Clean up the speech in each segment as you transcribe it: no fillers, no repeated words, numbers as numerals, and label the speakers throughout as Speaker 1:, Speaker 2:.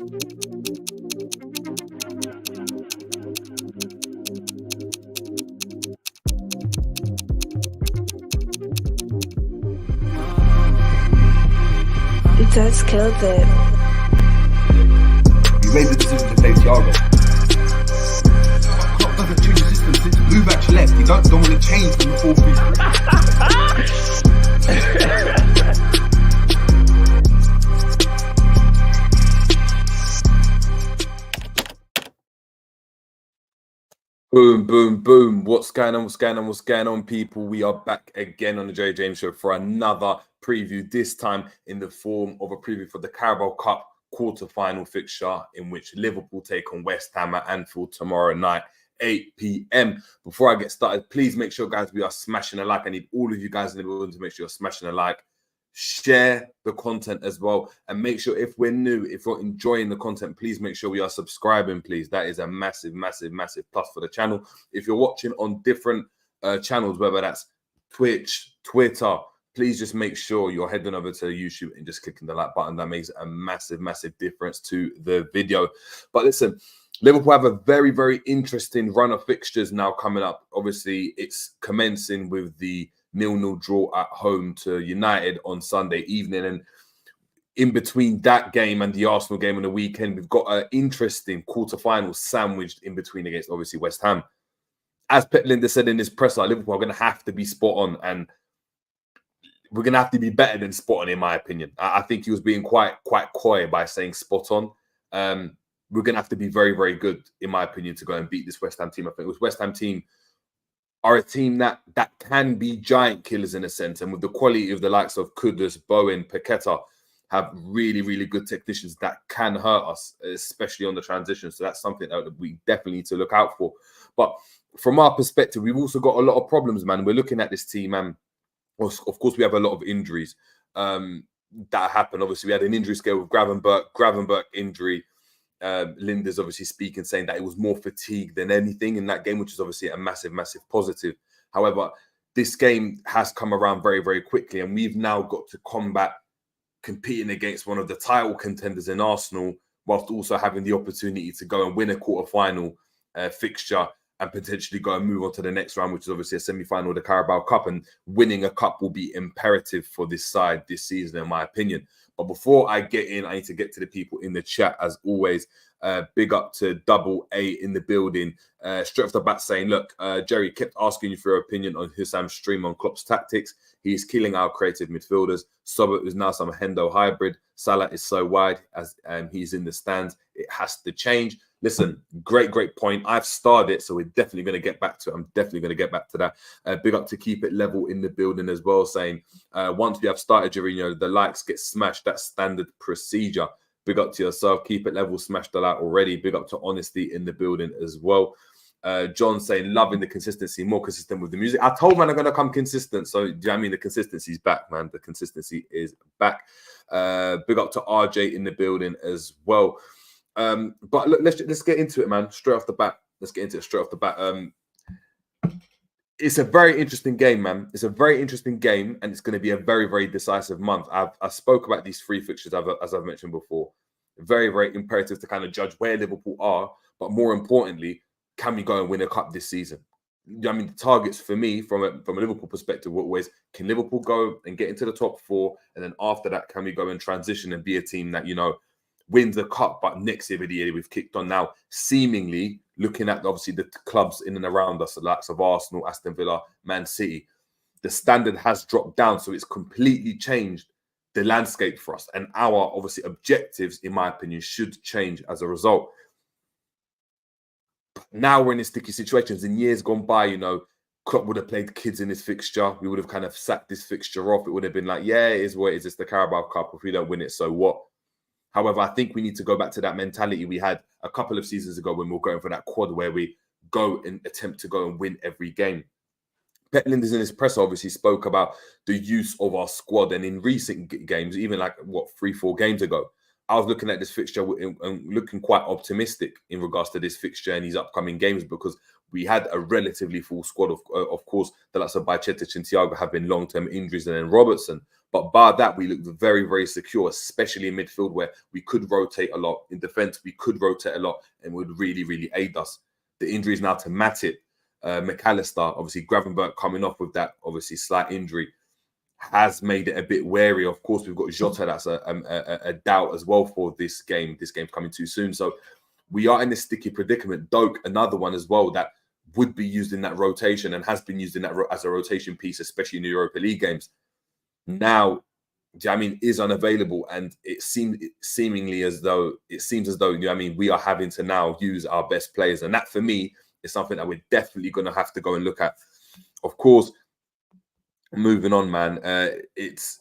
Speaker 1: That's killed it.
Speaker 2: You made the decision to play Thiago. Klopp doesn't change the system since Luvac left. He don't want to change from the 4-3-3.
Speaker 3: Boom, boom, boom. What's going on? What's going on? What's going on, people? We are back again on the Jerry James Show for another preview, this time in the form of a preview for the Carabao Cup quarter-final fixture in which Liverpool take on West Ham at Anfield tomorrow night, 8 p.m. Before I get started, please make sure, guys, we are smashing a like. I need all of you guys in the building to make sure you're smashing a like. Share the content as well, and make sure if we're new, if you're enjoying the content, please make sure we are subscribing, please. That is a massive plus for the channel. If you're watching on different channels, whether that's Twitch, Twitter, please just make sure you're heading over to YouTube and just clicking the like button. That makes a massive difference to the video. But listen, Liverpool have a very interesting run of fixtures now coming up. Obviously, it's commencing with the 0-0 draw at home to United on Sunday evening, and in between that game and the Arsenal game on the weekend, we've got an interesting quarter-final sandwiched in between against obviously West Ham. As Pep Lijnders said in his presser, Liverpool are going to have to be spot on, and we're going to have to be better than spot on, in my opinion. I think he was being quite coy by saying spot on. We're going to have to be very good, in my opinion, to go and beat this West Ham team. I think this West Ham team are a team that can be giant killers in a sense, and with the quality of the likes of Kudus, Bowen, Paqueta, have really good technicians that can hurt us, especially on the transition. So that's something that we definitely need to look out for. But from our perspective, we've also got a lot of problems, man. We're looking at this team, and of course we have a lot of injuries that happen. Obviously, we had an injury scale with Gravenberch injury. Lijnders obviously speaking, saying that it was more fatigue than anything in that game, which is obviously a massive positive. However, this game has come around very quickly, and we've now got to combat competing against one of the title contenders in Arsenal, whilst also having the opportunity to go and win a quarter-final fixture and potentially go and move on to the next round, which is obviously a semi-final of the Carabao Cup. And winning a cup will be imperative for this side this season, in my opinion. But before I get in, I need to get to the people in the chat, as always. Big up to Double A in the building. Straight off the bat saying, look, Jerry kept asking you for your opinion on Hussam's stream on Klopp's tactics. He's killing our creative midfielders. Sobot is now some Hendo hybrid. Salah is so wide as he's in the stands. It has to change. Listen, great point. I've starred it, so we're definitely going to get back to it. I'm definitely going to get back to that. Big up to Keep It Level in the building as well, saying, once we have started, Jerry, the likes get smashed. That's standard procedure. Big up to yourself. Keep It Level, smashed the like already. Big up to Honesty in the building as well. John saying, loving the consistency, more consistent with the music. I told man I'm going to come consistent. So, do you know what I mean? The consistency's back, man. The consistency is back. Big up to RJ in the building as well. But look, let's get into it, man. Straight off the bat. Let's get into it straight off the bat. It's a very interesting game, man. It's a very interesting game, and it's going to be a very decisive month. I spoke about these three fixtures, as I've mentioned before. Very imperative to kind of judge where Liverpool are, but more importantly, can we go and win a cup this season? I mean, the targets for me, from a Liverpool perspective, were always, can Liverpool go and get into the top four, and then after that, can we go and transition and be a team that, wins the cup, but next year, the year we've kicked on now, seemingly looking at obviously the clubs in and around us, the likes of Arsenal, Aston Villa, Man City, the standard has dropped down, so it's completely changed the landscape for us, and our obviously objectives, in my opinion, should change as a result. Now we're in sticky situations. In years gone by, Klopp would have played kids in this fixture. We would have kind of sacked this fixture off. It would have been like, yeah, it is what it is. It's the Carabao Cup. If we don't win it, so what? However, I think we need to go back to that mentality we had a couple of seasons ago when we were going for that quad where we go and attempt to go and win every game. Pep Lijnders in his presser obviously spoke about the use of our squad. And in recent games, even like, 3-4 games ago, I was looking at this fixture and looking quite optimistic in regards to this fixture and these upcoming games, because we had a relatively full squad. Of course, the likes of Bajcetic and Thiago have been long-term injuries, and then Robertson. But bar that, we looked very, very secure, especially in midfield where we could rotate a lot. In defence, we could rotate a lot and would really, really aid us. The injuries now to Matip, McAllister, obviously Gravenberch coming off with that obviously slight injury has made it a bit wary. Of course, we've got Jota, that's a doubt as well for this game. This game's coming too soon. So we are in this sticky predicament. Doak, another one as well that would be used in that rotation and has been used in that as a rotation piece, especially in the Europa League games. Now, is unavailable, and it seems as though we are having to now use our best players, and that for me is something that we're definitely going to have to go and look at. Of course, moving on, man, it's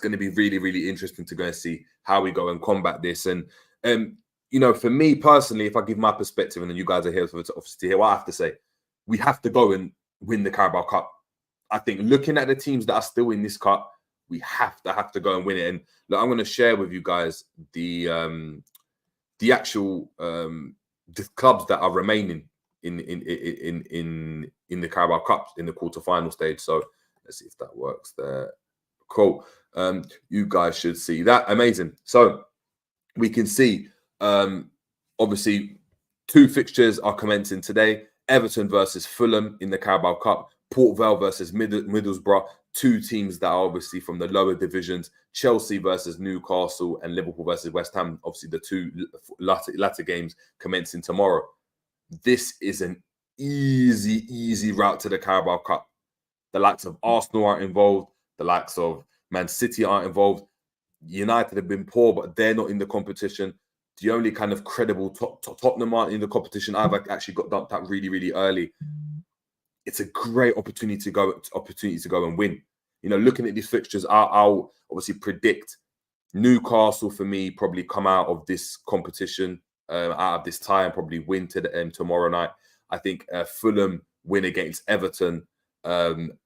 Speaker 3: going to be really, really interesting to go and see how we go and combat this. And for me personally, if I give my perspective, and then you guys are here to obviously hear what I have to say, we have to go and win the Carabao Cup. I think looking at the teams that are still in this cup, we have to go and win it. And look, I'm going to share with you guys the actual the clubs that are remaining in the Carabao Cup in the quarterfinal stage. So let's see if that works there. Cool. You guys should see that. Amazing. So we can see obviously 2 fixtures are commencing today. Everton versus Fulham in the Carabao Cup. Port Vale versus Middlesbrough, 2 teams that are obviously from the lower divisions. Chelsea versus Newcastle and Liverpool versus West Ham. Obviously, the 2 latter games commencing tomorrow. This is an easy route to the Carabao Cup. The likes of Arsenal aren't involved. The likes of Man City aren't involved. United have been poor, but they're not in the competition. The only kind of credible Tottenham aren't in the competition. I've actually got dumped out really, really early. It's a great opportunity to go and win. Looking at these fixtures, I'll obviously predict Newcastle for me probably come out of this competition, out of this tie, and probably win to the end tomorrow night. I think Fulham win against Everton. That'll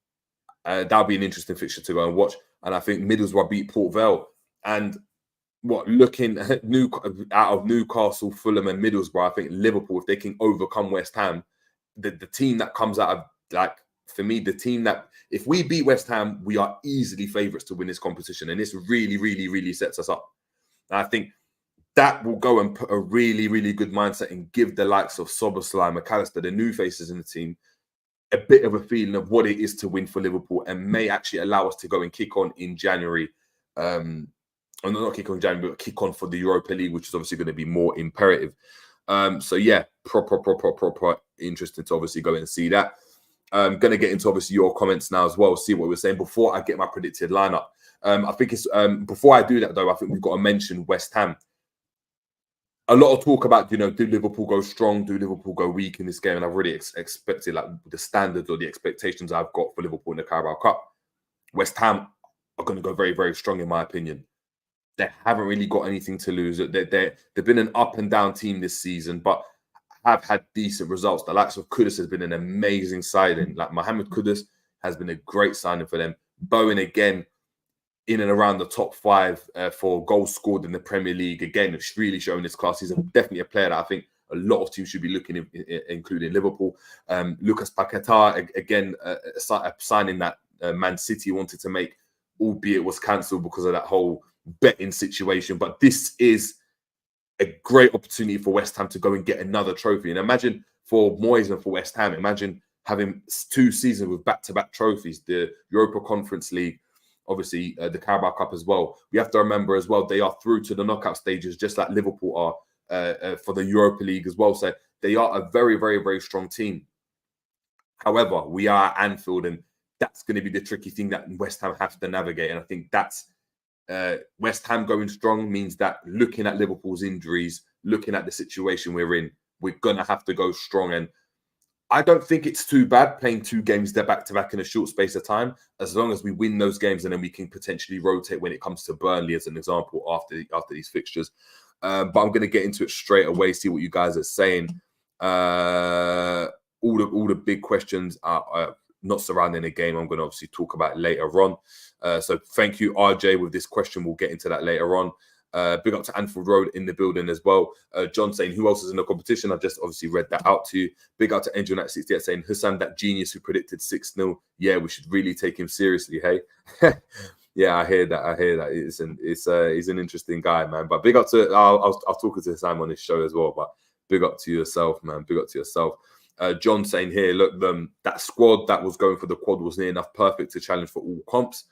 Speaker 3: be an interesting fixture to go and watch. And I think Middlesbrough beat Port Vale. And looking at out of Newcastle, Fulham, and Middlesbrough, I think Liverpool, if they can overcome West Ham, the team that comes out of, for me, the team that, if we beat West Ham, we are easily favourites to win this competition. And this really, really, really sets us up. And I think that will go and put a really, really good mindset and give the likes of Szoboszlai, McAllister, the new faces in the team, a bit of a feeling of what it is to win for Liverpool, and may actually allow us to go and kick on in January. Not kick on January, but kick on for the Europa League, which is obviously going to be more imperative. So yeah, proper interesting to obviously go and see that. I'm going to get into obviously your comments now as well, see what we're saying before I get my predicted lineup. I think it's before I do that though, I think we've got to mention West Ham. A lot of talk about, do Liverpool go strong, do Liverpool go weak in this game? And I've already expected the standards or the expectations I've got for Liverpool in the Carabao Cup. West Ham are going to go very, very strong in my opinion. They haven't really got anything to lose. They've been an up and down team this season, but have had decent results. The likes of Kudus has been an amazing signing. Like Mohamed Kudus has been a great signing for them. Bowen again in and around the top 5 for goals scored in the Premier League. Again, it's really showing his class. He's definitely a player that I think a lot of teams should be looking at, including Liverpool. Lucas Paquetá, again, signing that Man City wanted to make, albeit was cancelled because of that whole betting situation. But this is a great opportunity for West Ham to go and get another trophy. And imagine for Moyes and for West Ham, imagine having 2 seasons with back-to-back trophies, the Europa Conference League, obviously the Carabao Cup as well. We have to remember as well, they are through to the knockout stages, just like Liverpool are for the Europa League as well. So they are a very, very, very strong team. However, we are at Anfield, and that's going to be the tricky thing that West Ham have to navigate. And I think that's West Ham going strong means that looking at Liverpool's injuries, looking at the situation we're in, we're going to have to go strong. And I don't think it's too bad playing 2 games there back-to-back in a short space of time, as long as we win those games, and then we can potentially rotate when it comes to Burnley, as an example, after these fixtures. But I'm going to get into it straight away, see what you guys are saying. All the big questions are not surrounding the game. I'm going to obviously talk about it later on. So thank you, RJ, with this question. We'll get into that later on. Big up to Anfield Road in the building as well. John saying, who else is in the competition? I've just obviously read that out to you. Big up to Angel Nat 68 saying, Hassan, that genius who predicted 6-0. Yeah, we should really take him seriously, hey? Yeah, I hear that. I hear that. He's an interesting guy, man. But big up to I'll talk to Sam on this show as well. But big up to yourself, man. Big up to yourself. John saying here, look, that squad that was going for the quad was near enough perfect to challenge for all comps.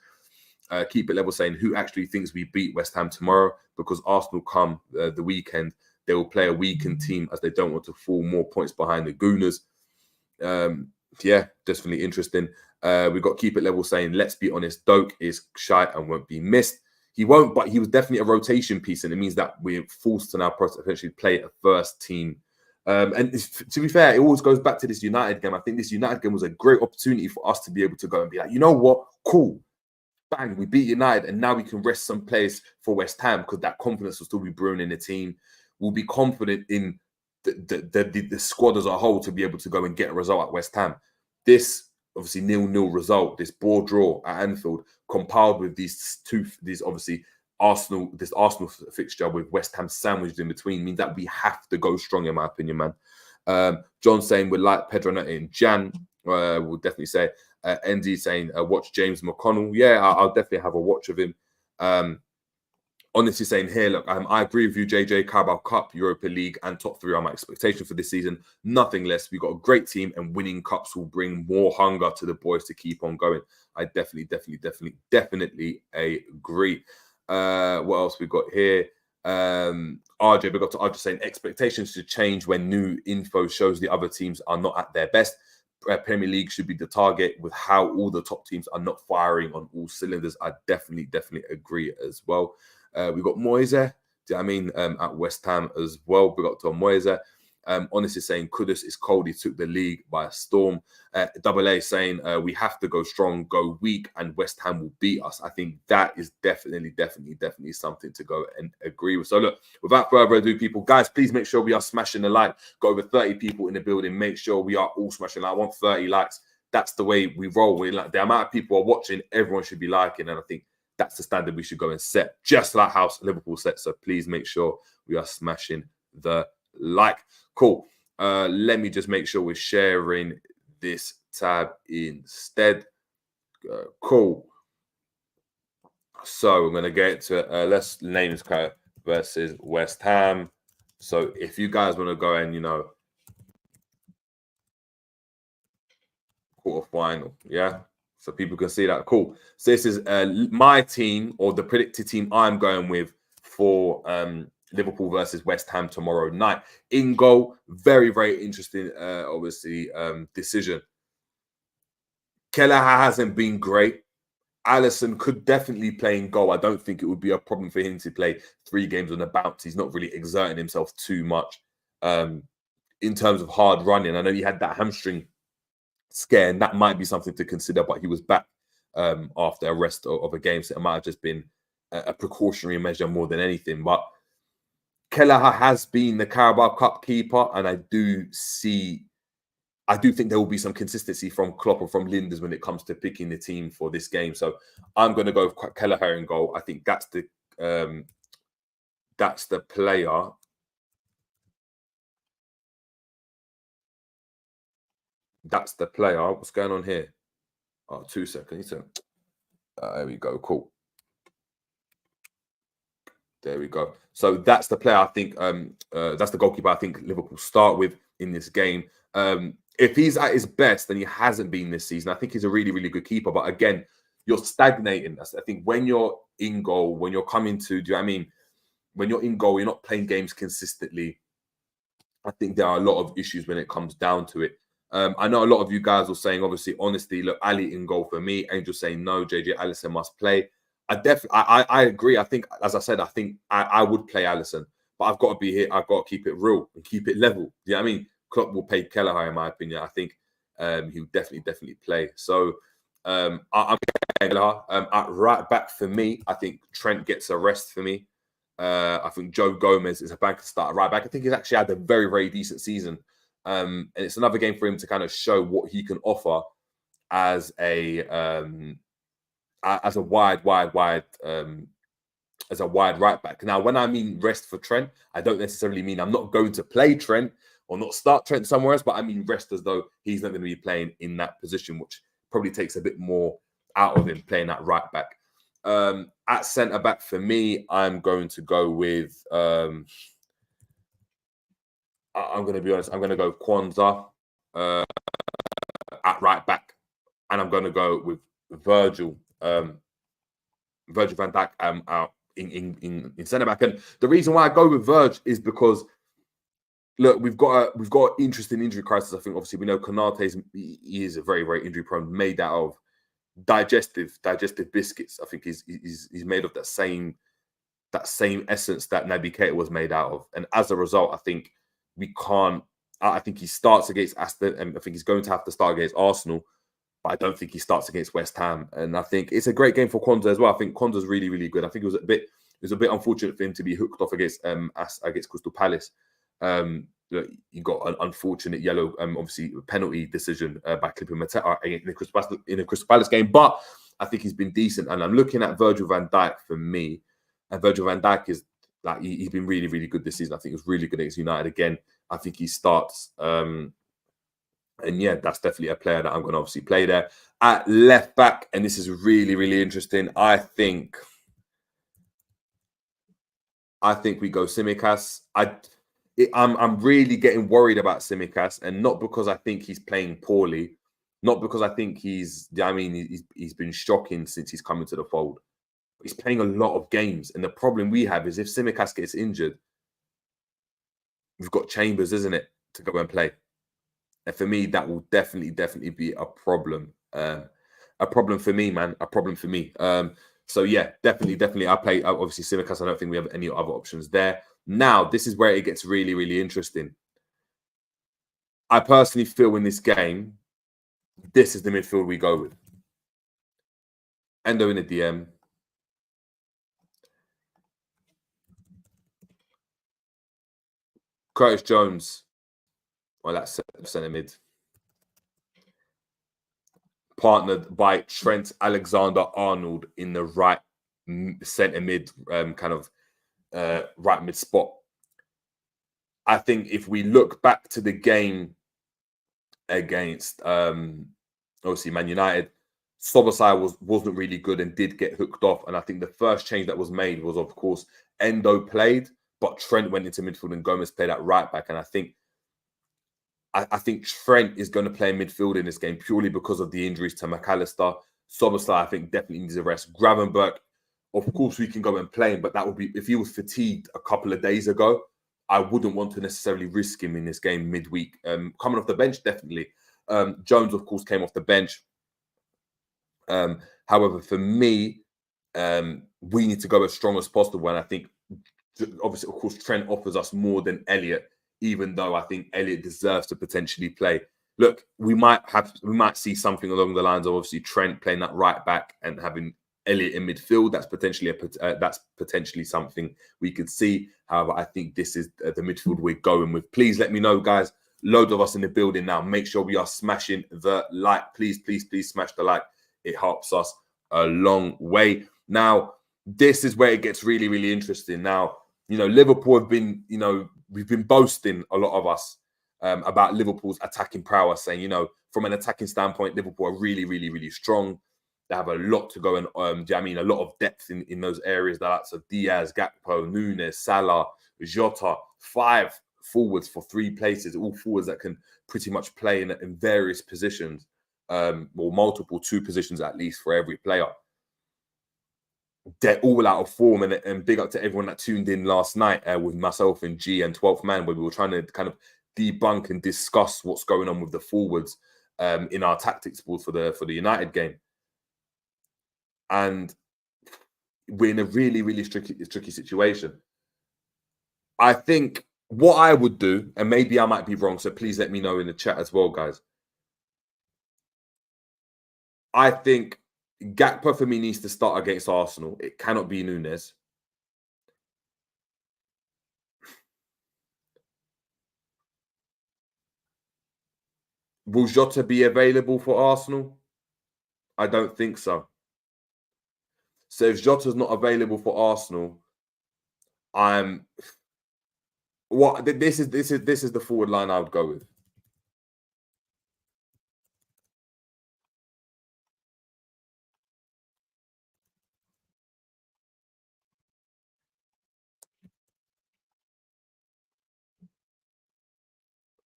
Speaker 3: Keep it level saying, who actually thinks we beat West Ham tomorrow? Because Arsenal come the weekend, they will play a weakened team as they don't want to fall more points behind the Gooners. Yeah, definitely interesting. We got Keep It Level saying, let's be honest, Doak is shy and won't be missed. He won't, but he was definitely a rotation piece, and it means that we're forced to now potentially play a first team. And to be fair, it always goes back to this United game. I think this United game was a great opportunity for us to be able to go and be like, you know what, cool, bang, we beat United, and now we can rest some players for West Ham because that confidence will still be brewing in the team. We'll be confident in the squad as a whole to be able to go and get a result at West Ham. This obviously 0-0 result, this ball draw at Anfield, compiled with these obviously Arsenal fixture with West Ham sandwiched in between, means that we have to go strong, in my opinion, man. John saying we're like Pedro in Jan. We'll definitely say. ND saying watch James McConnell. Yeah, I'll definitely have a watch of him. Honestly saying here, look, I agree with you, JJ. Carabao Cup, Europa League, and top 3 are my expectation for this season. Nothing less. We've got a great team, and winning cups will bring more hunger to the boys to keep on going. I definitely agree. What else we got here? RJ, we got to RJ saying expectations should change when new info shows the other teams are not at their best. Premier League should be the target with how all the top teams are not firing on all cylinders. I definitely agree as well. We got Moise, at West Ham as well. We got Tom Moise. Honestly saying Kudus is cold. He took the league by a storm. Double A saying we have to go strong, go weak, and West Ham will beat us. I think that is definitely something to go and agree with. So look, without further ado, people, guys, please make sure we are smashing the like. Got over 30 people in the building. Make sure we are all smashing. I want 30 likes. That's the way we roll. We like the amount of people are watching. Everyone should be liking, and I think that's the standard we should go and set, just like how Liverpool set. So please make sure we are smashing the like. Cool. Let me just make sure we're sharing this tab instead. Cool. So we're going to get to let's name this kind versus West Ham. So if you guys want to go and, quarterfinal, yeah. So people can see that. Cool. So this is my team, or the predicted team I'm going with for Liverpool versus West Ham tomorrow night. In goal, very interesting, obviously, decision. Kelleher hasn't been great. Alisson could definitely play in goal. I don't think it would be a problem for him to play 3 games on the bounce. He's not really exerting himself too much in terms of hard running. I know he had that hamstring scare, and that might be something to consider, but he was back after a rest of a game, so it might have just been a precautionary measure more than anything. But Kelleher has been the Carabao Cup keeper, and I do think there will be some consistency from Klopp or from Linders when it comes to picking the team for this game. So I'm going to go with Kelleher in goal. I think that's the player. That's the player. What's going on here? Oh, 2 seconds. There we go. Cool. There we go. So that's the player I think, that's the goalkeeper I think Liverpool start with in this game. If he's at his best, and he hasn't been this season, I think he's a really good keeper. But again, you're stagnating. I think when you're in goal, when you're coming to, when you're in goal, you're not playing games consistently. I think there are a lot of issues when it comes down to it. I know a lot of you guys were saying, obviously, honestly, look, Ali in goal for me. Angel saying no, JJ Alisson must play. I agree. I think, as I said, I would play Alisson, but I've got to be here. I've got to keep it real and keep it level. You know what I mean? Klopp will pay Kelleher, in my opinion. I think he'll definitely play. So I'm Kelleher. At right back for me, I think Trent gets a rest for me. I think Joe Gomez is a bank to start right back. I think he's actually had a very decent season. And it's another game for him to kind of show what he can offer as a wide right back. Now, when I mean rest for Trent, I don't necessarily mean I'm not going to play Trent or not start Trent somewhere else, but I mean rest as though he's not going to be playing in that position, which probably takes a bit more out of him playing that right back. At centre back for me, I'm going to go with. I'm going to be honest. I'm going to go Kwanzaa at right back, and I'm going to go with Virgil. Virgil van Dijk out in centre back, and the reason why I go with Virg is because look, we've got an interesting injury crisis. I think obviously we know Konate is a very very injury prone, made out of digestive biscuits. I think he's made of that same essence that Naby Keita was made out of, and as a result, I think we can't. I think he starts against Aston, and I think he's going to have to start against Arsenal. But I don't think he starts against West Ham, and I think it's a great game for Kwanzaa as well. I think Kwanzaa's really, really good. I think it was a bit unfortunate for him to be hooked off against Crystal Palace. He got an unfortunate yellow, obviously penalty decision by clipping Mateta in a Crystal Palace game. But I think he's been decent, and I'm looking at Virgil van Dijk for me, and Virgil van Dijk is like he's been really, really good this season. I think he was really good against United again. I think he starts. And yeah, that's definitely a player that I'm going to obviously play there. At left back, and this is really, really interesting. I think we go Tsimikas. I'm really getting worried about Tsimikas, and not because I think he's playing poorly, not because I think he's been shocking since he's come into the fold. He's playing a lot of games, and the problem we have is if Tsimikas gets injured, we've got Chambers, isn't it, to go and play. And for me, that will definitely be a problem. A problem for me, man. A problem for me. So yeah, definitely. I play obviously Tsimikas. I don't think we have any other options there. Now, this is where it gets really, really interesting. I personally feel in this game, this is the midfield we go with. Endo in the DM. Curtis Jones. Well, that's centre mid. Partnered by Trent Alexander-Arnold in the right centre mid, right mid spot. I think if we look back to the game against obviously Man United, Szoboszlai wasn't really good and did get hooked off. And I think the first change that was made was, of course, Endo played, but Trent went into midfield and Gomez played at right back. And I think Trent is going to play midfield in this game purely because of the injuries to McAllister. Szoboszlai, I think, definitely needs a rest. Gravenberch, of course, we can go and play him, but that would be if he was fatigued a couple of days ago. I wouldn't want to necessarily risk him in this game midweek. Coming off the bench, definitely. Jones, of course, came off the bench. However, for me, we need to go as strong as possible. And I think, obviously, of course, Trent offers us more than Elliott, even though I think Elliott deserves to potentially play. Look, we might see something along the lines of obviously Trent playing that right back and having Elliott in midfield. That's potentially something we could see. However, I think this is the midfield we're going with. Please let me know, guys. Loads of us in the building now. Make sure we are smashing the like. Please smash the like. It helps us a long way. Now, this is where it gets really, really interesting. Now, Liverpool have been, we've been boasting, a lot of us, about Liverpool's attacking prowess, saying, from an attacking standpoint, Liverpool are really, really, really strong. They have a lot to go and, a lot of depth in those areas. The likes of Diaz, Gakpo, Nunes, Salah, Jota, 5 forwards for 3 places, all forwards that can pretty much play in various positions, or multiple 2 positions at least for every player. They're all out of form, and big up to everyone that tuned in last night with myself and G and 12th Man, where we were trying to kind of debunk and discuss what's going on with the forwards in our tactics board for the United game. And we're in a really, really tricky situation. I think what I would do, and maybe I might be wrong, so please let me know in the chat as well, guys. I think Gakpo for me needs to start against Arsenal. It cannot be Nunes. Will Jota be available for Arsenal? I don't think so. So if Jota's not available for Arsenal, this is the forward line I would go with.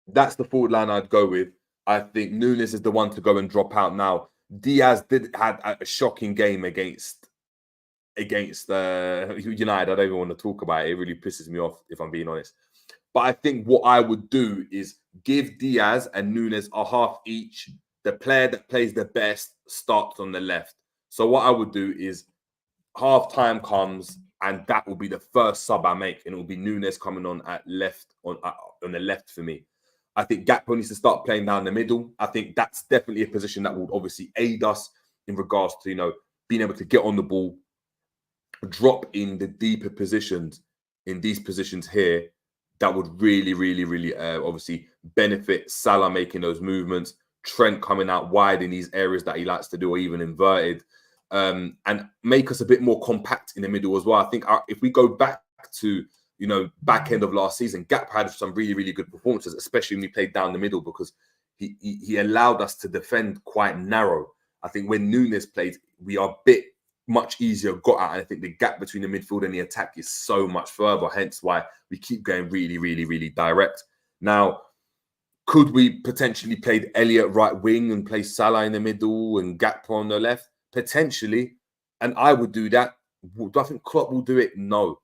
Speaker 3: That's the forward line I'd go with. I think Nunes is the one to go and drop out now. Diaz had a shocking game against United. I don't even want to talk about it. It really pisses me off, if I'm being honest. But I think what I would do is give Diaz and Nunes a half each. The player that plays the best starts on the left. So what I would do is half time comes, and that will be the first sub I make, and it will be Nunes coming on at left on the left for me. I think Gakpo needs to start playing down the middle. I think that's definitely a position that would obviously aid us in regards to being able to get on the ball, drop in the deeper positions in these positions here. That would really, really, really obviously benefit Salah making those movements, Trent coming out wide in these areas that he likes to do, or even inverted, and make us a bit more compact in the middle as well. I think if we go back to back end of last season, Gap had some really, really good performances, especially when we played down the middle, because he allowed us to defend quite narrow. I think when Nunes played, we are a bit much easier got at. And I think the gap between the midfield and the attack is so much further, hence why we keep going really, really, really direct. Now, could we potentially play Elliott right wing and play Salah in the middle and Gakpo on the left? Potentially. And I would do that. Do I think Klopp will do it? No.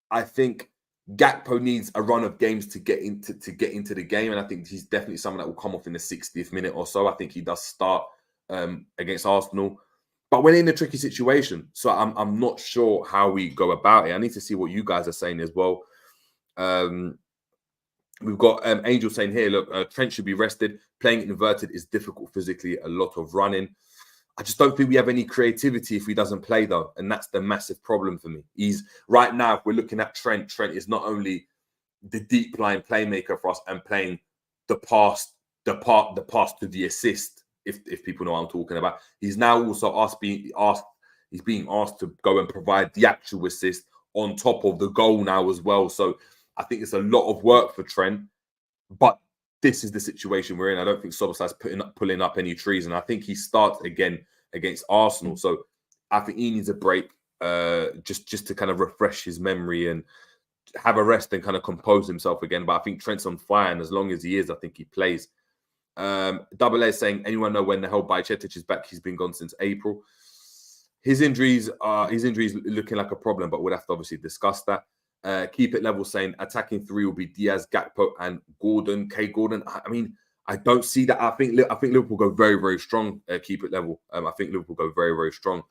Speaker 3: I think Gakpo needs a run of games to get into the game, and I think he's definitely someone that will come off in the 60th minute or so. I think he does start against Arsenal, but we're in a tricky situation, so I'm not sure how we go about it. I need to see what you guys are saying as well. We've got Angel saying here, look, Trent should be rested. Playing inverted is difficult physically, a lot of running. I just don't think we have any creativity if he doesn't play, though, and that's the massive problem for me. He's right now, if we're looking at Trent is not only the deep line playmaker for us and playing the pass to the assist, if people know what I'm talking about. He's now also being asked to go and provide the actual assist on top of the goal now as well. So I think it's a lot of work for Trent, but this is the situation we're in. I don't think Soboslai's pulling up any trees, and I think he starts again against Arsenal. So I think he needs a break, just to kind of refresh his memory and have a rest and kind of compose himself again. But I think Trent's on fire, and as long as he is, I think he plays. Double A saying, anyone know when the hell Bajcetic is back? He's been gone since April. His injuries looking like a problem, but we'll have to obviously discuss that. Keep it level saying attacking three will be Diaz, Gakpo, and Gordon. Gordon. I mean, I don't see that. I think Liverpool go very, very strong. Keep it level. I think Liverpool go very, very strong.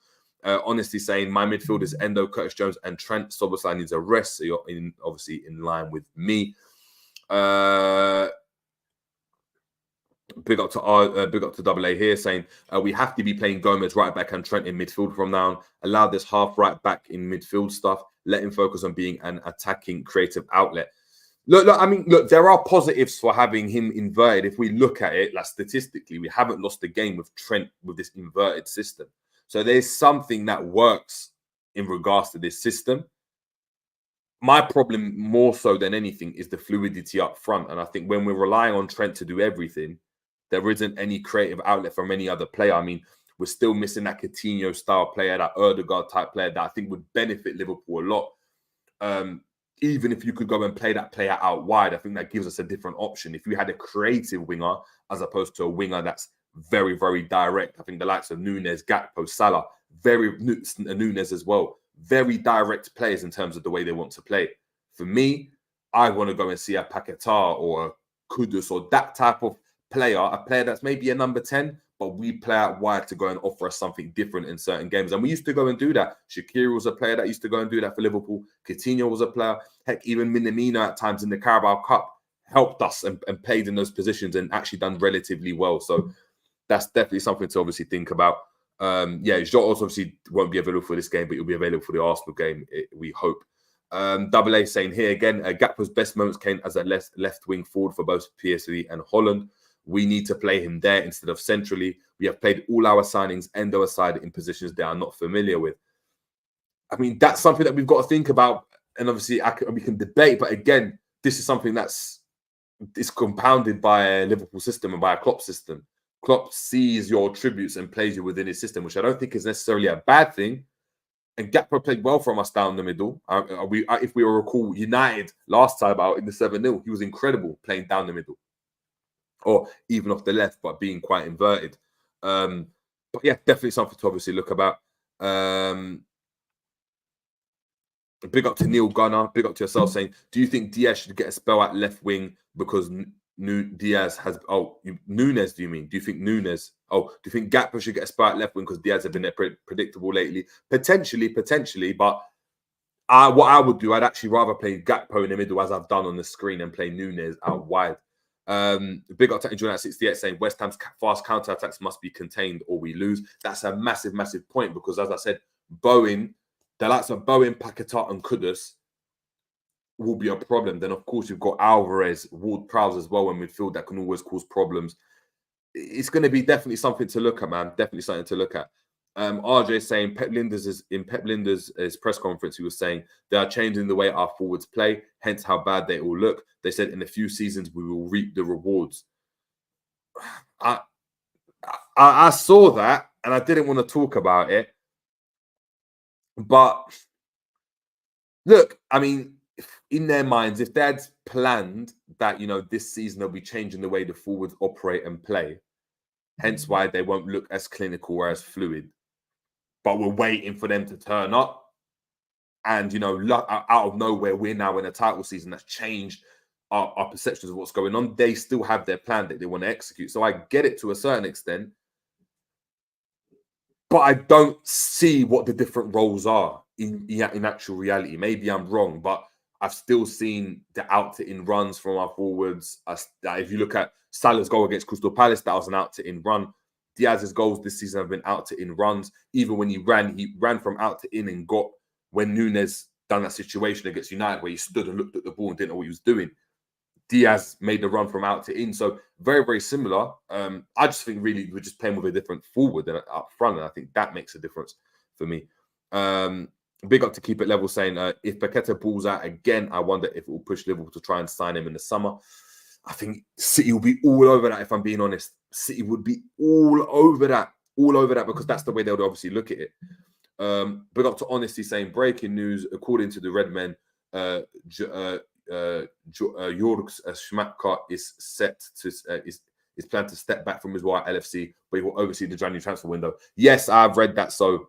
Speaker 3: Honestly saying my midfield is Endo, Curtis Jones, and Trent. Soboslai needs a rest. So you're obviously in line with me. Big up to Double A here saying we have to be playing Gomez right back and Trent in midfield from now on. Allow this half right back in midfield stuff. Let him focus on being an attacking creative outlet. Look, I mean, there are positives for having him inverted. If we look at it, like statistically, we haven't lost a game with Trent with this inverted system. So there's something that works in regards to this system. My problem more so than anything is the fluidity up front. And I think when we're relying on Trent to do everything, there isn't any creative outlet from any other player. I mean, we're still missing that Coutinho style player, that Erdegaard type player that I think would benefit Liverpool a lot. Even if you could go and play that player out wide, I think that gives us a different option. If you had a creative winger as opposed to a winger that's very, very direct, I think the likes of Nunes, Gakpo, Salah, Nunes as well, very direct players in terms of the way they want to play. For me, I want to go and see a Paquetá or a Kudus or that type of player, a player that's maybe a number 10, but we play out wide to go and offer us something different in certain games. And we used to go and do that. Shaqiri was a player that used to go and do that for Liverpool. Coutinho was a player. Heck, even Minamino at times in the Carabao Cup helped us and played in those positions and actually done relatively well. So that's definitely something to obviously think about. Jota obviously won't be available for this game, but he'll be available for the Arsenal game, we hope. Double A saying here again, Gakpo's best moments came as a left wing forward for both PSV and Holland. We need to play him there instead of centrally. We have played all our signings Endo aside in positions they are not familiar with. I mean, that's something that we've got to think about. And obviously, we can debate. But again, this is something it's compounded by a Liverpool system and by a Klopp system. Klopp sees your attributes and plays you within his system, which I don't think is necessarily a bad thing. And Gakpo played well from us down the middle. If we recall United last time out in the 7-0, he was incredible playing down the middle, or even off the left, but being quite inverted. But yeah, definitely something to obviously look about. Big up to Neil Gunner. Big up to yourself saying, do you think Diaz should get a spell at left wing because Diaz has... Oh, Nunes, do you mean? Do you think Nunes... Oh, do you think Gakpo should get a spell at left wing because Diaz has been predictable lately? Potentially, but what I would do, I'd actually rather play Gakpo in the middle as I've done on the screen and play Nunes out wide. Big up to Andrew 68 saying West Ham's fast counter-attacks must be contained or we lose. That's a massive, massive point because, as I said, Bowen... The likes of Bowen, Paquetá, and Kudus will be a problem. Then, of course, you've got Alvarez, Ward-Prowse as well in midfield that can always cause problems. It's going to be definitely something to look at, man. Definitely something to look at. RJ saying Pep Lijnders' press conference, he was saying they are changing the way our forwards play, hence how bad they all look. They said in a few seasons we will reap the rewards. I saw that and I didn't want to talk about it. But look, I mean, in their minds, if Dad's planned that, you know, this season they'll be changing the way the forwards operate and play, hence why they won't look as clinical or as fluid. But we're waiting for them to turn up. And, you know, out of nowhere, we're now in a title season that's changed our perceptions of what's going on. They still have their plan that they want to execute. So I get it to a certain extent. But I don't see what the different roles are in actual reality. Maybe I'm wrong, but I've still seen the out-to-in runs from our forwards. If you look at Salah's goal against Crystal Palace, that was an out-to-in run. Diaz's goals this season have been out-to-in runs. Even when he ran from out-to-in and got, when Nunes done that situation against United where he stood and looked at the ball and didn't know what he was doing, Diaz made the run from out to in. So very, very similar. I just think really we're just playing with a different forward than up front. And I think that makes a difference for me. Big up to Keep It Level saying, if Paquetá balls out again, I wonder if it will push Liverpool to try and sign him in the summer. I think City will be all over that, if I'm being honest. City would be all over that because that's the way they would obviously look at it. Big up to Honesty saying, breaking news, according to the Red Men, Jörg Schmatka is set to is planned to step back from his role at LFC, but he will oversee the January transfer window. Yes, I've read that. So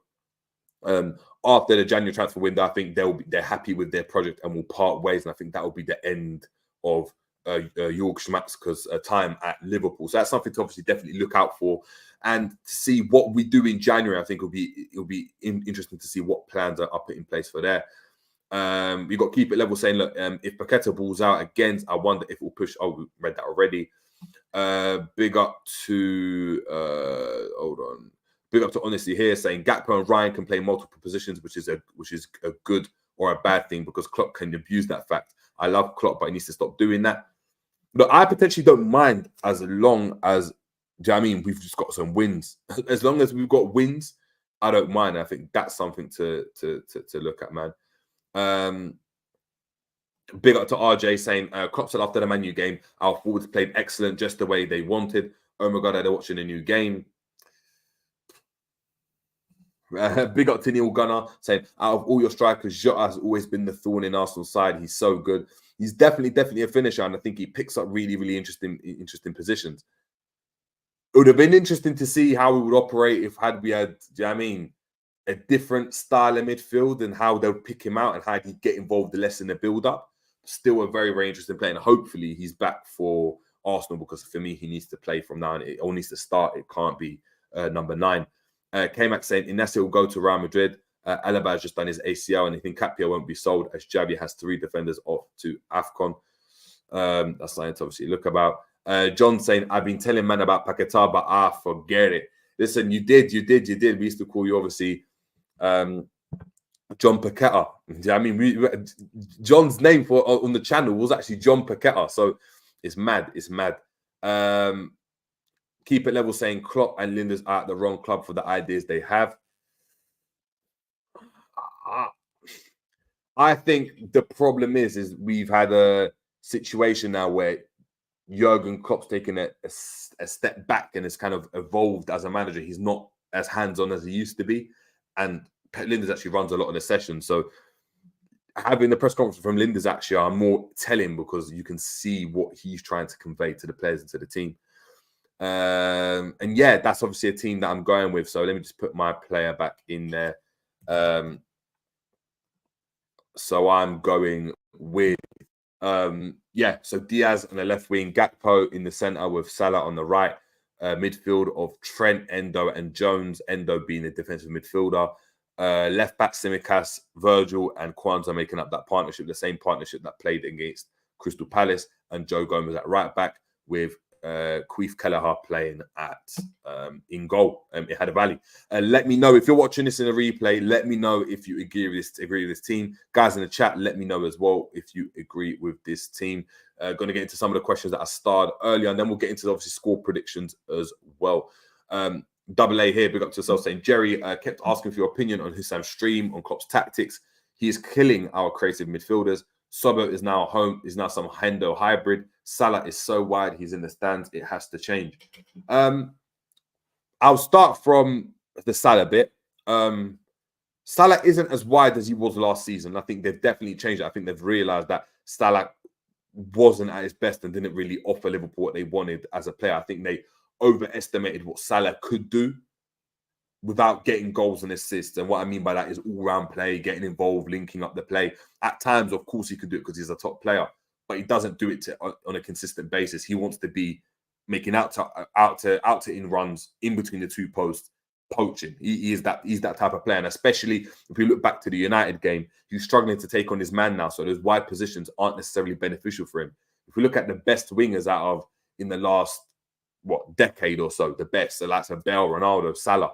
Speaker 3: after the January transfer window, I think they're happy with their project and will part ways, and I think that will be the end of Jörg Schmatka's time at Liverpool. So that's something to obviously definitely look out for, and to see what we do in January. I think it'll be interesting to see what plans are put in place for there. We got Keep It Level saying, look, if Paquetá balls out again, I wonder if it will push. Oh, we read that already. Big up to hold on. Big up to Honesty here saying Gakpo and Ryan can play multiple positions, which is a good or a bad thing because Klopp can abuse that fact. I love Klopp, but he needs to stop doing that. Look, I potentially don't mind as long as, do you know what I mean, we've just got some wins. As long as we've got wins, I don't mind. I think that's something to look at, man. Big up to RJ saying, Klopp said after the Man U game, our forwards played excellent, just the way they wanted. Oh my God, they're watching a new game. Big up to Neil Gunner saying, out of all your strikers, Jota has always been the thorn in Arsenal's side. He's so good. He's definitely a finisher, and I think he picks up really, really interesting positions. It would have been interesting to see how we would operate if we had, do you know what I mean, a different style of midfield and how they'll pick him out and how he'd get involved less in the build-up. Still a very, very interesting player. And hopefully he's back for Arsenal because for me, he needs to play from now on. It all needs to start. It can't be number 9. K-Mac saying, Inacio will go to Real Madrid. Alaba has just done his ACL and I think Capia won't be sold as Javi has 3 defenders off to AFCON. That's something to obviously look about. John saying, I've been telling man about Paquetá, but forget it. Listen, you did. We used to call you obviously John Paquetá. I mean, John's name on the channel was actually John Paquetá. So it's mad. Keep It Level saying Klopp and Lijnders are at the wrong club for the ideas they have. I think the problem is we've had a situation now where Jurgen Klopp's taken a step back and has kind of evolved as a manager. He's not as hands-on as he used to be. And Linda's actually runs a lot of the sessions. So having the press conference from Linda's actually are more telling because you can see what he's trying to convey to the players and to the team. And yeah, that's obviously a team that I'm going with. So let me just put my player back in there. So I'm going with so Diaz on the left wing, Gakpo in the center with Salah on the right, midfield of Trent, Endo, and Jones. Endo being the defensive midfielder. Left back Tsimikas, Virgil, and Kwanzaa making up that partnership, the same partnership that played against Crystal Palace, and Joe Gomez at right back with Queef Kelleher playing at in goal. It had a valley. Let me know if you're watching this in a replay. Let me know if you agree with this team, guys in the chat. Let me know as well if you agree with this team. Going to get into some of the questions that I starred earlier, and then we'll get into obviously score predictions as well. Double A here, big up to yourself, saying Jerry kept asking for your opinion on Hissam's stream on Klopp's tactics. He is killing our creative midfielders. Sobo is now some Hendo hybrid. Salah is so wide, he's in the stands. It has to change. I'll start from the Salah bit. Salah isn't as wide as he was last season. I think they've definitely changed it. I think they've realised that Salah wasn't at his best and didn't really offer Liverpool what they wanted as a player. I think they overestimated what Salah could do without getting goals and assists. And what I mean by that is all-round play, getting involved, linking up the play. At times, of course, he can do it because he's a top player, but he doesn't do it on a consistent basis. He wants to be making out to in runs in between the two posts, poaching. He's that type of player. And especially if we look back to the United game, he's struggling to take on his man now. So those wide positions aren't necessarily beneficial for him. If we look at the best wingers out of in the last decade or so, the best, the likes of Bale, Ronaldo, Salah,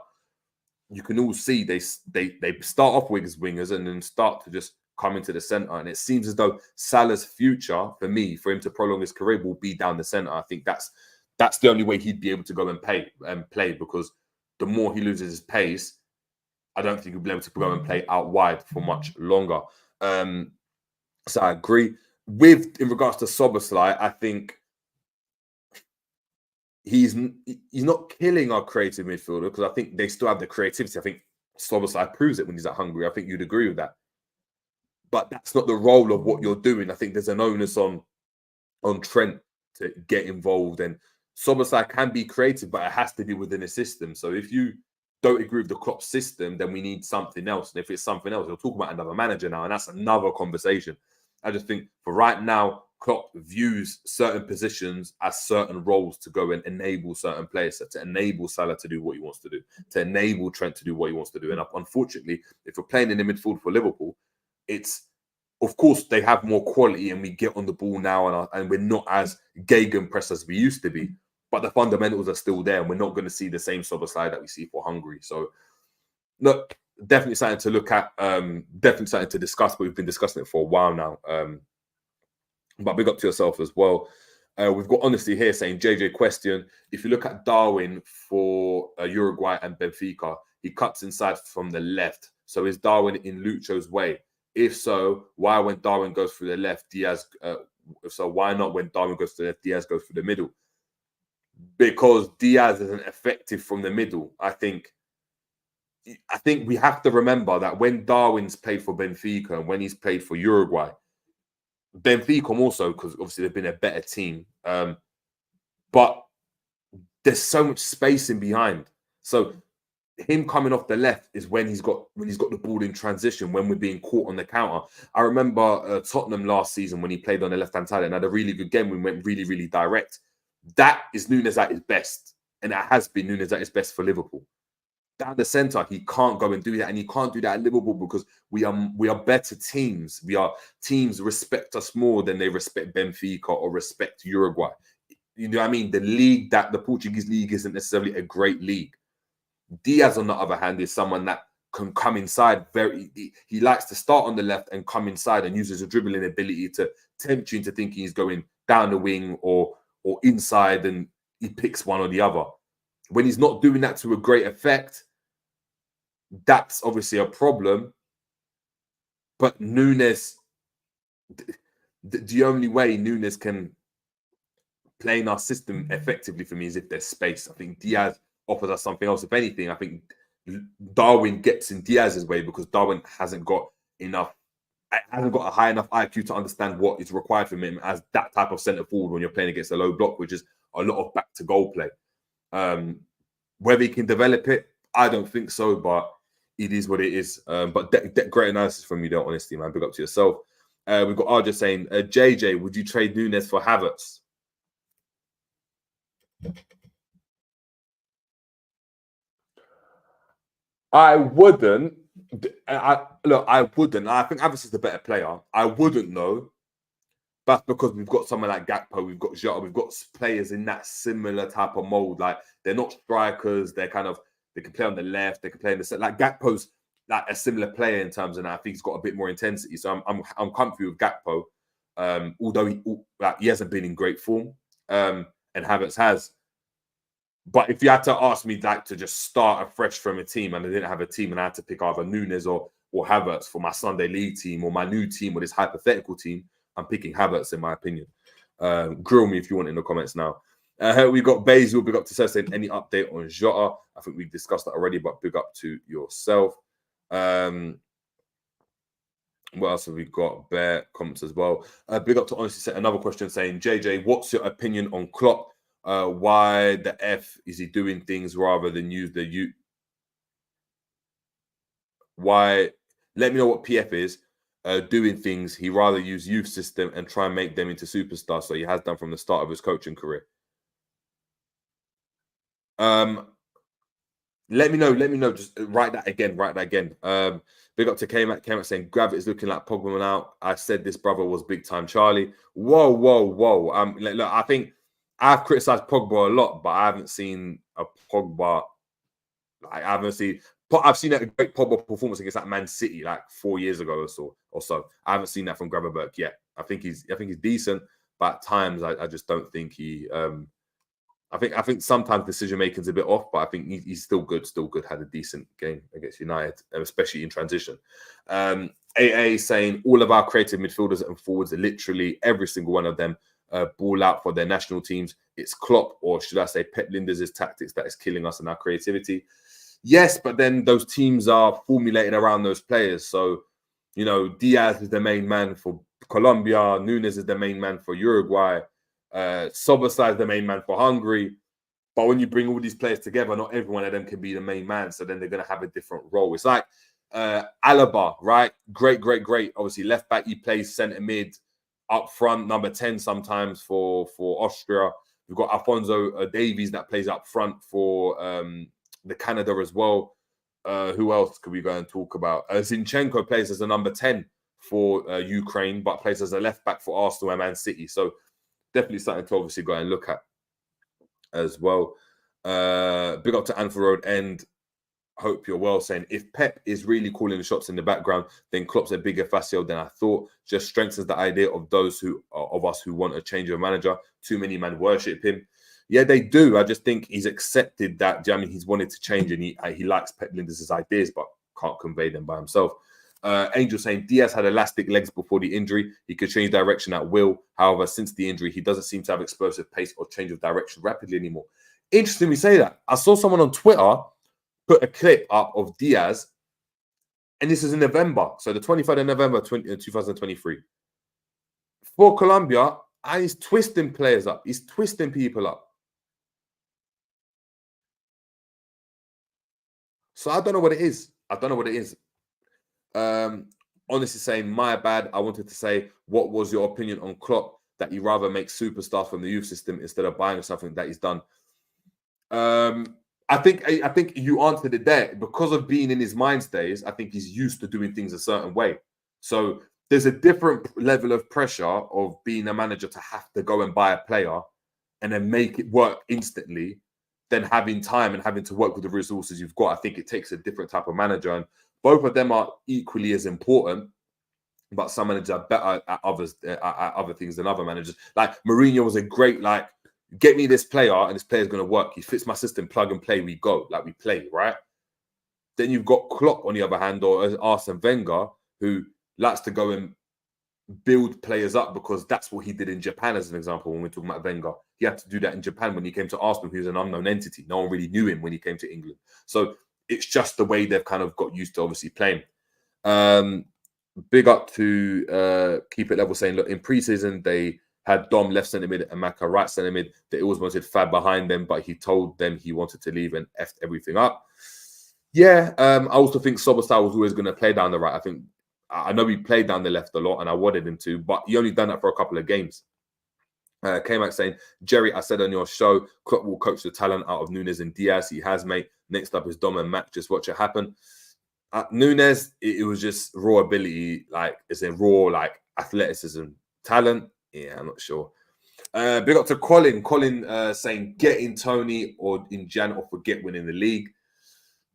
Speaker 3: you can all see they start off with as wingers and then start to just come into the centre. And it seems as though Salah's future, for him to prolong his career, will be down the centre. I think that's the only way he'd be able to go and play, because the more he loses his pace, I don't think he'll be able to go and play out wide for much longer. So I agree. In regards to Szoboszlai, I think he's not killing our creative midfielder, because I think they still have the creativity. I think Szoboszlai proves it when he's at Hungary. I think you'd agree with that. But that's not the role of what you're doing. I think there's an onus on Trent to get involved. And Szoboszlai can be creative, but it has to be within a system. So if you don't agree with the Klopp system, then we need something else. And if it's something else, we'll talk about another manager now, and that's another conversation. I just think for right now, Klopp views certain positions as certain roles to go and enable certain players, so to enable Salah to do what he wants to do, to enable Trent to do what he wants to do. And unfortunately, if we're playing in the midfield for Liverpool, it's, of course, they have more quality and we get on the ball now, and we're not as gegenpress as we used to be, but the fundamentals are still there, and we're not going to see the same Szoboszlai that we see for Hungary. So, look, definitely something to look at, definitely something to discuss, but we've been discussing it for a while now. But big up to yourself as well. We've got Honesty here saying, JJ question, if you look at Darwin for Uruguay and Benfica, he cuts inside from the left. So is Darwin in Lucho's way? If so, why when Darwin goes through the left, Diaz... so why not when Darwin goes to the left, Diaz goes through the middle? Because Diaz isn't effective from the middle. I think we have to remember that when Darwin's played for Benfica and when he's played for Uruguay, Benfica also, because obviously they've been a better team, but there's so much space in behind. So him coming off the left is when he's got the ball in transition, when we're being caught on the counter. I remember Tottenham last season when he played on the left-hand side and had a really good game. We went really, really direct. That is Núñez at his best, and it has been Núñez at his best for Liverpool. Down the centre, he can't go and do that, and he can't do that at Liverpool because we are better teams. Teams respect us more than they respect Benfica or respect Uruguay. You know what I mean? The Portuguese league isn't necessarily a great league. Diaz, on the other hand, is someone that can come inside. He likes to start on the left and come inside and uses a dribbling ability to tempt you into thinking he's going down the wing or inside, and he picks one or the other. When he's not doing that to a great effect, that's obviously a problem. But Núñez, the only way Núñez can play in our system effectively for me is if there's space. I think Diaz offers us something else. If anything, I think Darwin gets in Diaz's way because Darwin hasn't got a high enough IQ to understand what is required from him as that type of centre forward when you're playing against a low block, which is a lot of back to goal play. Whether he can develop it, I don't think so, but it is what it is. But great analysis from you, though, honestly, man. Big up to yourself. We've got Arja saying, JJ, would you trade Nunes for Havertz? I wouldn't. I wouldn't. I think Havertz is the better player. I wouldn't know. That's because we've got someone like Gakpo, we've got Jota, we've got players in that similar type of mold. Like, they're not strikers. They can play on the left. They can play in the center. Like, Gakpo's like a similar player in terms of that. I think he's got a bit more intensity. So I'm comfy with Gakpo, although he hasn't been in great form, and Havertz has. But if you had to ask me like to just start afresh from a team and I didn't have a team and I had to pick either Nunes or Havertz for my Sunday League team or my new team or this hypothetical team, I'm picking Havertz in my opinion. Grill me if you want in the comments now. We got Basil, big up to Seth saying any update on Jota. I think we've discussed that already, but big up to yourself. What else have we got? Bear comments as well. Big up to Honestly Set. Another question saying, JJ, what's your opinion on Klopp? Why the F is he doing things rather than use the U? Why? Let me know what PF is. Doing things, he rather use youth system and try and make them into superstars. So he has done from the start of his coaching career. Let me know. Just write that again. Big up to K-Mac saying, Gravit is looking like Pogba now. I said this brother was big time Charlie. Whoa. Look, I think I've criticised Pogba a lot, but I haven't seen a Pogba. I've seen a great Pogba performance against that Man City like 4 years ago or so. I haven't seen that from Gravenberch yet. I think he's decent, but at times I just don't think he. I think sometimes decision making is a bit off, but I think he's still good. Had a decent game against United, especially in transition. AA saying all of our creative midfielders and forwards are literally every single one of them ball out for their national teams. It's Klopp, or should I say Pep Linders' tactics that is killing us in our creativity. Yes, but then those teams are formulated around those players. So, you know, Diaz is the main man for Colombia. Nunes is the main man for Uruguay. Soboslai is the main man for Hungary. But when you bring all these players together, not every one of them can be the main man. So then they're going to have a different role. It's like Alaba, right? Great. Obviously, left back, he plays centre mid, up front, number 10 sometimes for Austria. We've got Alphonso Davies that plays up front for the Canada as well. Who else could we go and talk about? Zinchenko plays as a number 10 for Ukraine, but plays as a left back for Arsenal and Man City. So definitely something to obviously go and look at as well. Big up to Anfield Road and hope you're well saying, if Pep is really calling the shots in the background, then Klopp's a bigger facile than I thought. Just strengthens the idea of those of us who want a change of manager. Too many men worship him. Yeah, they do. I just think he's accepted that. I mean, he's wanted to change and he likes Pep Linders' ideas, but can't convey them by himself. Angel saying Diaz had elastic legs before the injury. He could change direction at will. However, since the injury, he doesn't seem to have explosive pace or change of direction rapidly anymore. Interesting we say that. I saw someone on Twitter put a clip up of Diaz, and this is in November. So the 23rd of November, 2023. For Colombia, and he's twisting players up. He's twisting people up. So I don't know what it is. Honestly saying, my bad. I wanted to say, what was your opinion on Klopp that he rather makes superstars from the youth system instead of buying something that he's done? I think you answered it there. Because of being in his mind days, I think he's used to doing things a certain way. So there's a different level of pressure of being a manager to have to go and buy a player and then make it work instantly than having time and having to work with the resources you've got. I think it takes a different type of manager, and both of them are equally as important, but some managers are better at other things than other managers. Like Mourinho was a great, like, get me this player and this player's going to work. He fits my system, plug and play, we go. Like, we play, right? Then you've got Klopp on the other hand, or Arsene Wenger, who likes to go and build players up because that's what he did in Japan, as an example. When we're talking about Wenger, he had to do that in Japan when he came to Arsenal. He was an unknown entity. No one really knew him when he came to England. So it's just the way they've kind of got used to obviously playing. Big up to Keep It Level saying, look, in preseason they had Dom left centre mid and Maka right centre mid. They always wanted Fab behind them, but he told them he wanted to leave and effed everything up. Yeah, I also think Soboslai was always going to play down the right. I know he played down the left a lot, and I wanted him to, but he only done that for a couple of games. K-Mac saying, Jerry, I said on your show, Klopp will coach the talent out of Nunes and Diaz. He has, mate. Next up is Dom and Mac. Just watch it happen. Nunes, it was just raw ability, like it's a raw, like athleticism, talent. Yeah, I'm not sure. Big up to Colin. Colin saying, get in Tony or in Jan or forget winning the league.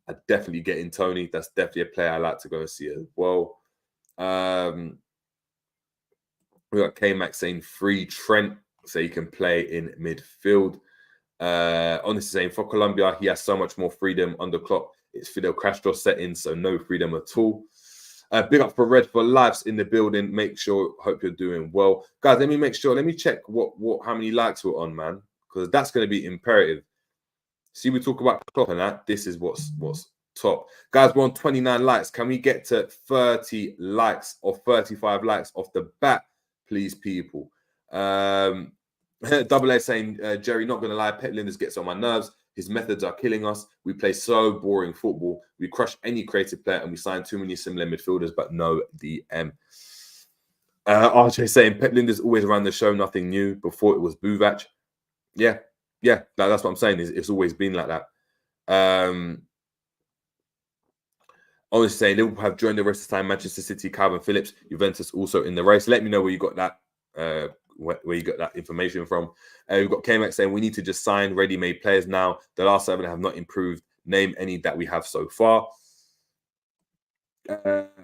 Speaker 3: I definitely get in Tony. That's definitely a player I like to go and see as well. We got K-Mac saying free Trent so he can play in midfield. Honestly saying for Colombia, he has so much more freedom under Klopp. It's Fidel Castro settings, so no freedom at all. Big up for Red for Lives in the building. Make sure, hope you're doing well. Guys, let me check how many likes we're on, man. Because that's going to be imperative. See, we talk about Klopp and that. This is what's top. Guys, we're on 29 likes. Can we get to 30 likes or 35 likes off the bat, please, people? Double A saying, Jerry, not going to lie, Pep Linders gets on my nerves. His methods are killing us. We play so boring football. We crush any creative player and we sign too many similar midfielders, but no DM. RJ saying, Pep Linders always ran the show, nothing new. Before it was Buvac. Yeah, that's what I'm saying. It's always been like that. Honestly saying, Liverpool have joined the rest of the time. Manchester City, Calvin Phillips, Juventus also in the race. Let me know where you got that. Where you got that information from. We've got K-Mac saying we need to just sign ready-made players now. The last 7 have not improved. Name any that we have so far.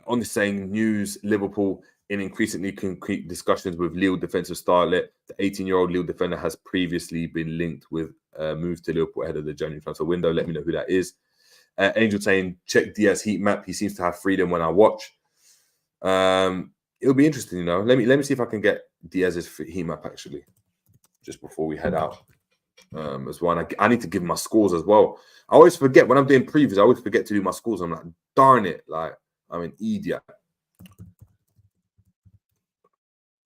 Speaker 3: On the saying news, Liverpool in increasingly concrete discussions with Lille defensive starlet. The 18-year-old Lille defender has previously been linked with moves to Liverpool ahead of the January transfer window. Let me know who that is. Angel saying check Diaz heat map. He seems to have freedom when I watch. It'll be interesting, you know. Let me see if I can get Diaz's heat map actually, just before we head out. As well, and I need to give my scores as well. I always forget when I'm doing previews. I always forget to do my scores. I'm like, darn it, like I'm an idiot.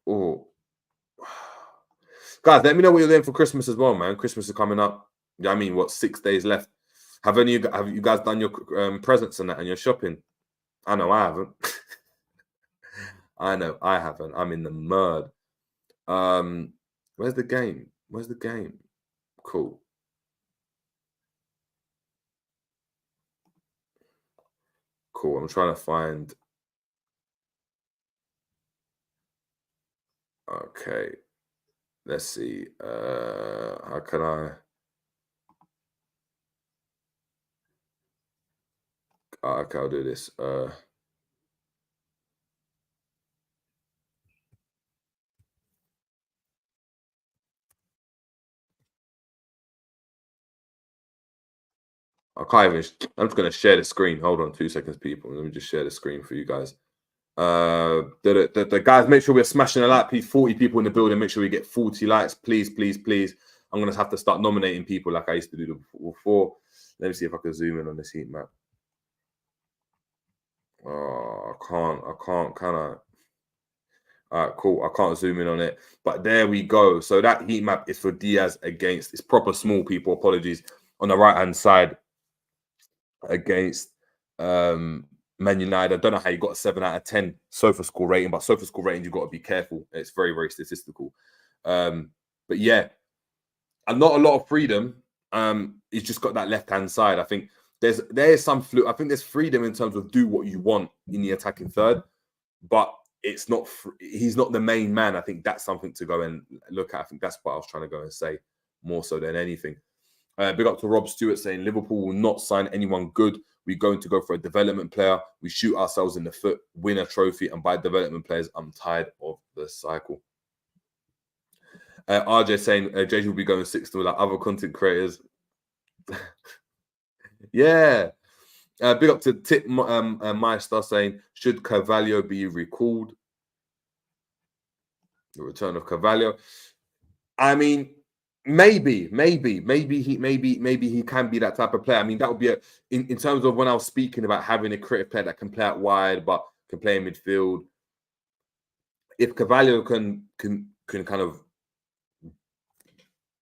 Speaker 3: Oh, guys, let me know what you're doing for Christmas as well, man. Christmas is coming up. I mean, what 6 days left? Have you guys done your presents and that and your shopping? I know I haven't. I know I haven't. I'm in the mud. Where's the game? Where's the game? Cool. Cool. I'm trying to find. Okay. Let's see. How can I? Okay, I'll do this. I can't even. I'm just gonna share the screen. Hold on 2 seconds, people. Let me just share the screen for you guys. The guys, make sure we're smashing a like. Please, 40 people in the building. Make sure we get 40 likes, please, please, please. I'm gonna have to start nominating people like I used to do before. Let me see if I can zoom in on this heat map. Oh, I can't. Can I? All right, cool. I can't zoom in on it, but there we go. So that heat map is for Diaz against. It's proper small people. Apologies. On the right hand side against Man United. I don't know how you got a 7 out of 10 sofa score rating, but sofa score rating, you've got to be careful. It's very, very statistical. But yeah, and not a lot of freedom. He's just got that left hand side. I think there's some I think there's freedom in terms of do what you want in the attacking third, but it's not. He's not the main man. I think that's something to go and look at. I think that's what I was trying to go and say more so than anything. Big up to Rob Stewart saying Liverpool will not sign anyone good. We're going to go for a development player. We shoot ourselves in the foot, win a trophy, and buy development players. I'm tired of the cycle. RJ saying JJ will be going 6-0 like other content creators. Yeah. Big up to Tip Meister saying, should Carvalho be recalled? The return of Carvalho. I mean, maybe he can be that type of player. I mean, that would be in terms of when I was speaking about having a creative player that can play out wide but can play in midfield. If Carvalho can kind of,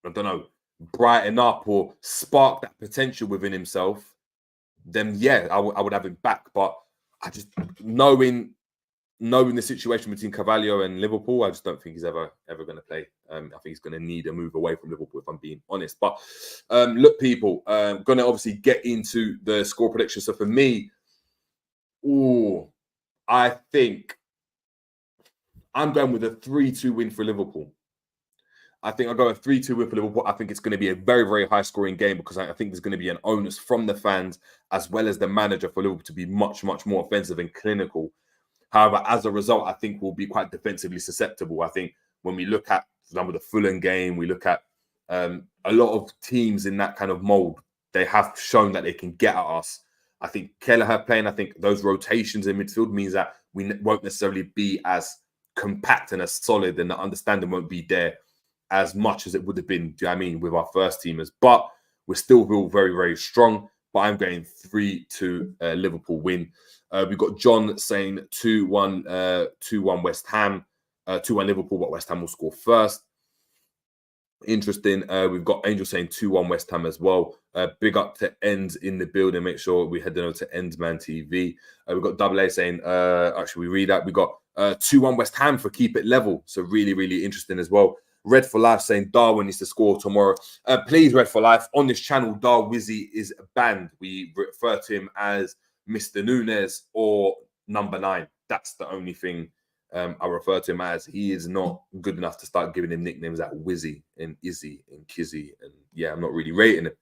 Speaker 3: I don't know, brighten up or spark that potential within himself, then yeah, I would have him back. But I just knowing the situation between Carvalho and Liverpool, I just don't think he's ever going to play. I think he's going to need a move away from Liverpool, if I'm being honest. But look, people, going to obviously get into the score prediction. So for me, I think I'm going with a 3-2 win for Liverpool. I think I'll go a 3-2 win for Liverpool. I think it's going to be a very, very high-scoring game because I think there's going to be an onus from the fans as well as the manager for Liverpool to be much, much more offensive and clinical. However, as a result, I think we'll be quite defensively susceptible. I think when we look at, for example, the Fulham game, we look at a lot of teams in that kind of mold. They have shown that they can get at us. I think Kelleher playing, I think those rotations in midfield means that we won't necessarily be as compact and as solid, and the understanding won't be there as much as it would have been, do you know what I mean, with our first teamers. But we're still very, very strong. But I'm going 3-2 Liverpool win. We've got John saying 2-1 West Ham, 2-1 Liverpool, but West Ham will score first. Interesting. We've got Angel saying 2-1 West Ham as well. Big up to Ends in the building. Make sure we head over to Endsman TV. We've got Double A saying, actually, we read that. We got 2-1 West Ham for keep it level. So really, really interesting as well. Red for Life saying Darwin needs to score tomorrow. Please, Red for Life, on this channel, Darwizzy is banned. We refer to him as Mr. Nunes or number 9. That's the only thing I refer to him as. He is not good enough to start giving him nicknames like Wizzy and Izzy and Kizzy. And yeah, I'm not really rating him.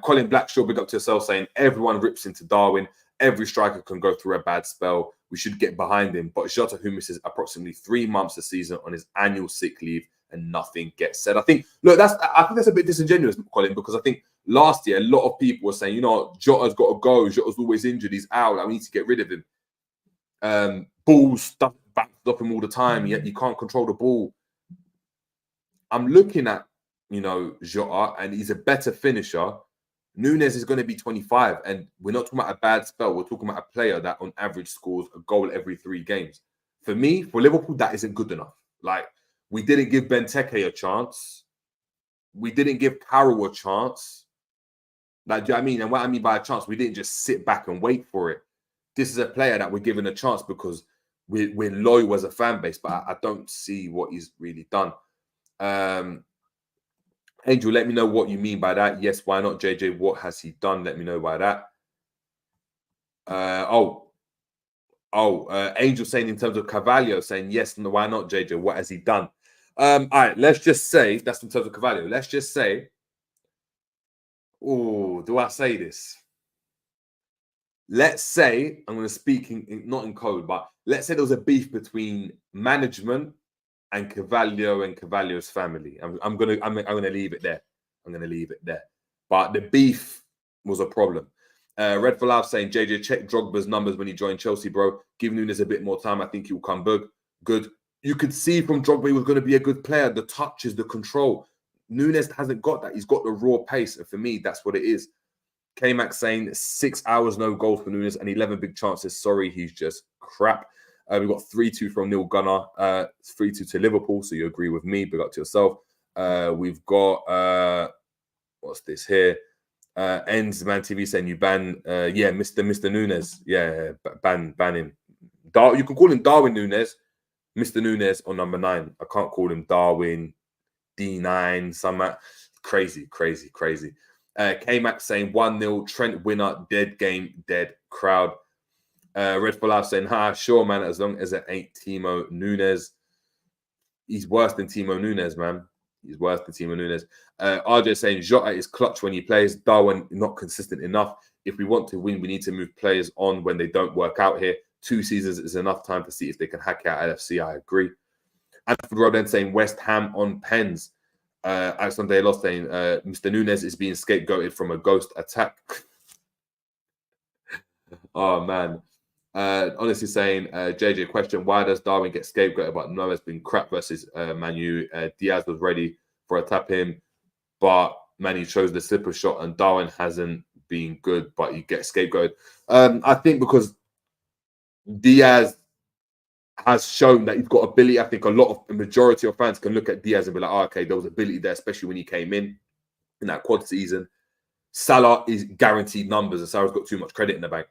Speaker 3: Colin Blackshaw, big up to yourself, saying everyone rips into Darwin. Every striker can go through a bad spell. We should get behind him. But Jota, who misses approximately 3 months a season on his annual sick leave, and nothing gets said. I think that's a bit disingenuous, Colin, because I think last year a lot of people were saying, you know, Jota's got to go. Jota's always injured. He's out. I need to get rid of him. Balls stuff backs up him all the time. Yet you can't control the ball. I'm looking at, you know, Jota, and he's a better finisher. Nunes is going to be 25, and we're not talking about a bad spell. We're talking about a player that on average scores a goal every 3 games. For me, for Liverpool, that isn't good enough. Like, we didn't give Benteke a chance. We didn't give Carroll a chance. Like, do you know what I mean? And what I mean by a chance, we didn't just sit back and wait for it. This is a player that we're given a chance because we're loyal as a fan base, but I don't see what he's really done. Angel, let me know what you mean by that. Yes, why not, JJ? What has he done? Let me know by that. Angel saying in terms of Carvalho, saying yes, no, why not, JJ? What has he done? All right, let's just say that's in terms of Carvalho. Let's just say, do I say this? Let's say, I'm going to speak not in code, but let's say there was a beef between management and Carvalho and Carvalho's family. I'm gonna leave it there. I'm gonna leave it there. But the beef was a problem. Red for Life saying, JJ, check Drogba's numbers when he joined Chelsea, bro. Give Nunes a bit more time. I think he will come good. You could see from Drogba he was going to be a good player. The touches, the control. Nunes hasn't got that. He's got the raw pace. And for me, that's what it is. K-Max saying 6 hours, no goals for Nunes and 11 big chances. Sorry, he's just crap. We've got 3-2 from Neil Gunner, 3-2 to Liverpool. So you agree with me. Big up to yourself. We've got, what's this here? Endsman TV saying you ban, Mr. Nunes. Yeah, ban him. You can call him Darwin Nunes, Mr. Nunes on number 9. I can't call him Darwin, D9, something. Crazy. K-Max saying 1-0, Trent winner, dead game, dead crowd. Red for Life saying, sure, man, as long as it ain't Timo Nunes. He's worse than Timo Nunes, man. He's worse than Timo Nunes. RJ saying, Jota is clutch when he plays. Darwin not consistent enough. If we want to win, we need to move players on when they don't work out here. 2 seasons is enough time to see if they can hack out LFC. I agree. Anfield Roden saying, West Ham on pens. Alexander Lost saying, Mr. Nunes is being scapegoated from a ghost attack. Oh, man. Honestly saying, JJ, question, why does Darwin get scapegoated but Noah's been crap versus Manu? Diaz was ready for a tap in, but Manny chose the slipper shot, and Darwin hasn't been good, but you get scapegoated. I think because Diaz has shown that he's got ability. I think the majority of fans can look at Diaz and be like, oh, okay, there was ability there, especially when he came in that quad season. Salah is guaranteed numbers, and Salah's got too much credit in the bank.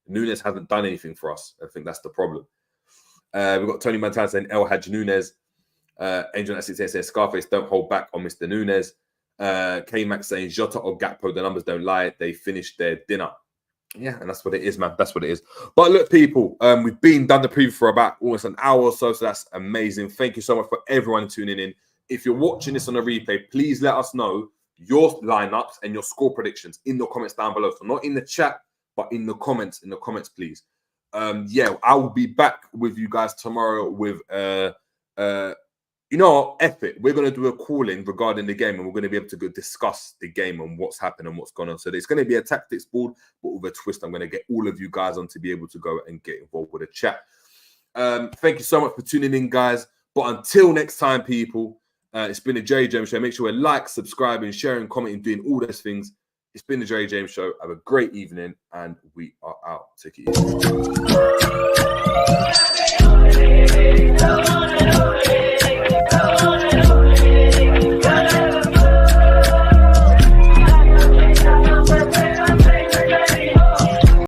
Speaker 3: Nunes hasn't done anything for us. I think that's the problem. We've got Tony Montana saying El Hadj Nunes. Angel at 6 saying Scarface, don't hold back on Mr. Nunes. K-Max saying Jota or Gakpo, the numbers don't lie. They finished their dinner. Yeah, and that's what it is, man. That's what it is. But look, people, we've done the preview for about almost an hour or so, so that's amazing. Thank you so much for everyone tuning in. If you're watching this on a replay, please let us know your lineups and your score predictions in the comments down below. So not in the chat, but in the comments, please. Yeah, I will be back with you guys tomorrow with you know, F it. We're going to do a call-in regarding the game, and we're going to be able to go discuss the game and what's happened and what's going on. So there's going to be a tactics board, but with a twist. I'm going to get all of you guys on to be able to go and get involved with a chat. Thank you so much for tuning in, guys. But until next time, people, it's been the Jerry James Show. Make sure you like, subscribing, sharing, commenting, doing all those things. It's been the Jerry James Show. Have a great evening, and we are out. Take it easy.